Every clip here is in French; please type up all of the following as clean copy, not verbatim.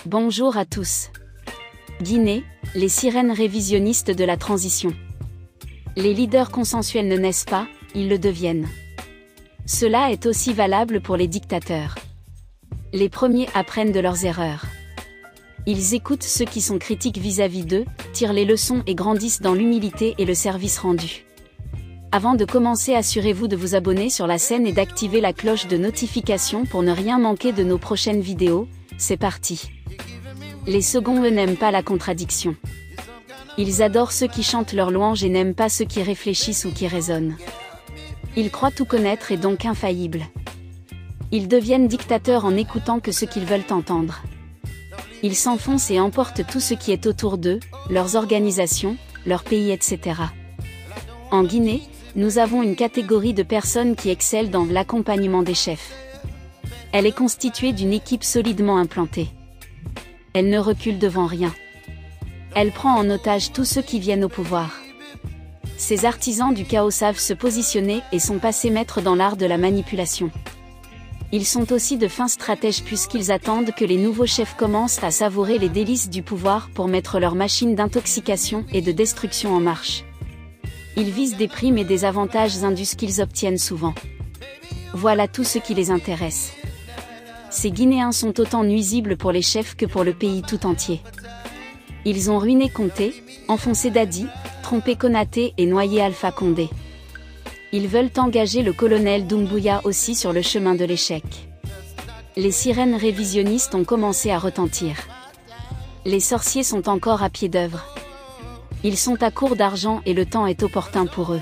Bonjour à tous. Guinée, les sirènes révisionnistes de la transition. Les leaders consensuels ne naissent pas, ils le deviennent. Cela est aussi valable pour les dictateurs. Les premiers apprennent de leurs erreurs. Ils écoutent ceux qui sont critiques vis-à-vis d'eux, tirent les leçons et grandissent dans l'humilité et le service rendu. Avant de commencer, assurez-vous de vous abonner sur la chaîne et d'activer la cloche de notification pour ne rien manquer de nos prochaines vidéos. C'est parti. Les seconds, eux, n'aiment pas la contradiction. Ils adorent ceux qui chantent leurs louanges et n'aiment pas ceux qui réfléchissent ou qui raisonnent. Ils croient tout connaître et donc infaillibles. Ils deviennent dictateurs en n'écoutant que ce qu'ils veulent entendre. Ils s'enfoncent et emportent tout ce qui est autour d'eux, leurs organisations, leur pays, etc. En Guinée, nous avons une catégorie de personnes qui excellent dans l'accompagnement des chefs. Elle est constituée d'une équipe solidement implantée. Elle ne recule devant rien. Elle prend en otage tous ceux qui viennent au pouvoir. Ces artisans du chaos savent se positionner et sont passés maîtres dans l'art de la manipulation. Ils sont aussi de fins stratèges puisqu'ils attendent que les nouveaux chefs commencent à savourer les délices du pouvoir pour mettre leur machine d'intoxication et de destruction en marche. Ils visent des primes et des avantages indus qu'ils obtiennent souvent. Voilà tout ce qui les intéresse. Ces Guinéens sont autant nuisibles pour les chefs que pour le pays tout entier. Ils ont ruiné Conté, enfoncé Dadi, trompé Konaté et noyé Alpha Condé. Ils veulent engager le colonel Doumbouya aussi sur le chemin de l'échec. Les sirènes révisionnistes ont commencé à retentir. Les sorciers sont encore à pied d'œuvre. Ils sont à court d'argent et le temps est opportun pour eux.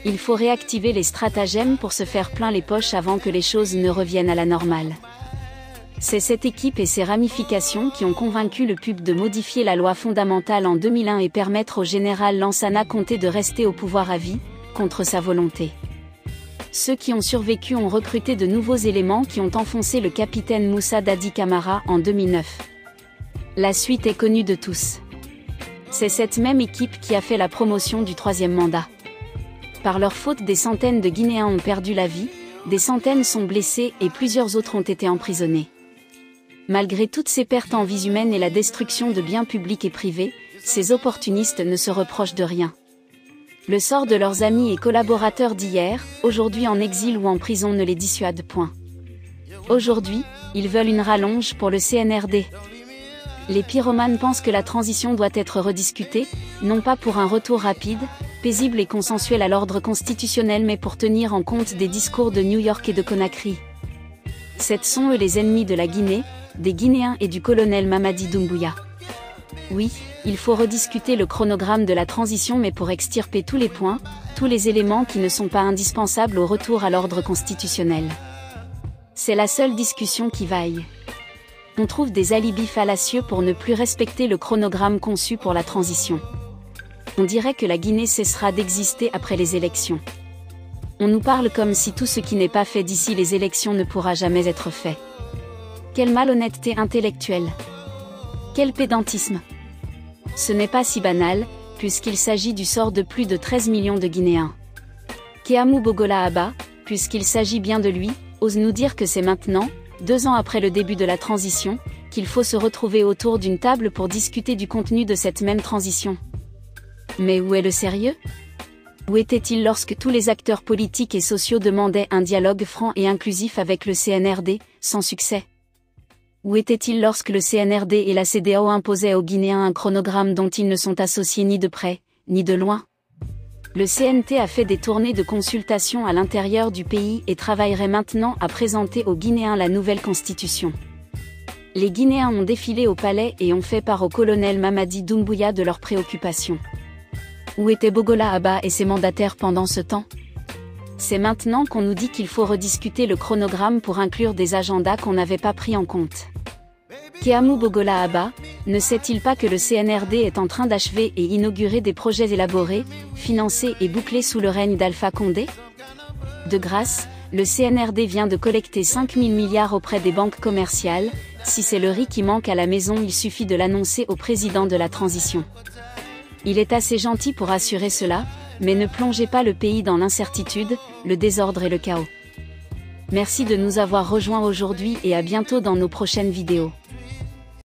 Il faut réactiver les stratagèmes pour se faire plein les poches avant que les choses ne reviennent à la normale. C'est cette équipe et ses ramifications qui ont convaincu le PUB de modifier la loi fondamentale en 2001 et permettre au général Lansana Conté de rester au pouvoir à vie, contre sa volonté. Ceux qui ont survécu ont recruté de nouveaux éléments qui ont enfoncé le capitaine Moussa Dadi Camara en 2009. La suite est connue de tous. C'est cette même équipe qui a fait la promotion du troisième mandat. Par leur faute, des centaines de Guinéens ont perdu la vie, des centaines sont blessés et plusieurs autres ont été emprisonnés. Malgré toutes ces pertes en vies humaines et la destruction de biens publics et privés, ces opportunistes ne se reprochent de rien. Le sort de leurs amis et collaborateurs d'hier, aujourd'hui en exil ou en prison, ne les dissuade point. Aujourd'hui, ils veulent une rallonge pour le CNRD. Les pyromanes pensent que la transition doit être rediscutée, non pas pour un retour rapide, paisible et consensuel à l'ordre constitutionnel, mais pour tenir en compte des discours de New York et de Conakry. Ces sont eux les ennemis de la Guinée, des Guinéens et du colonel Mamadi Doumbouya. Oui, il faut rediscuter le chronogramme de la transition, mais pour extirper tous les points, tous les éléments qui ne sont pas indispensables au retour à l'ordre constitutionnel. C'est la seule discussion qui vaille. On trouve des alibis fallacieux pour ne plus respecter le chronogramme conçu pour la transition. On dirait que la Guinée cessera d'exister après les élections. On nous parle comme si tout ce qui n'est pas fait d'ici les élections ne pourra jamais être fait. Quelle malhonnêteté intellectuelle! Quel pédantisme! Ce n'est pas si banal, puisqu'il s'agit du sort de plus de 13 millions de Guinéens. Keamou Bogola Aba, puisqu'il s'agit bien de lui, ose nous dire que c'est maintenant, 2 ans après le début de la transition, qu'il faut se retrouver autour d'une table pour discuter du contenu de cette même transition. Mais où est le sérieux? Où était-il lorsque tous les acteurs politiques et sociaux demandaient un dialogue franc et inclusif avec le CNRD, sans succès? Où était-il lorsque le CNRD et la CEDEAO imposaient aux Guinéens un chronogramme dont ils ne sont associés ni de près, ni de loin? Le CNT a fait des tournées de consultation à l'intérieur du pays et travaillerait maintenant à présenter aux Guinéens la nouvelle constitution. Les Guinéens ont défilé au palais et ont fait part au colonel Mamadi Doumbouya de leurs préoccupations. Où était Bogola Aba et ses mandataires pendant ce temps? C'est maintenant qu'on nous dit qu'il faut rediscuter le chronogramme pour inclure des agendas qu'on n'avait pas pris en compte. Keamou Bogola Aba, ne sait-il pas que le CNRD est en train d'achever et inaugurer des projets élaborés, financés et bouclés sous le règne d'Alpha Condé? De grâce, le CNRD vient de collecter 5 000 milliards auprès des banques commerciales. Si c'est le riz qui manque à la maison, il suffit de l'annoncer au président de la transition. Il est assez gentil pour assurer cela, mais ne plongez pas le pays dans l'incertitude, le désordre et le chaos. Merci de nous avoir rejoints aujourd'hui et à bientôt dans nos prochaines vidéos.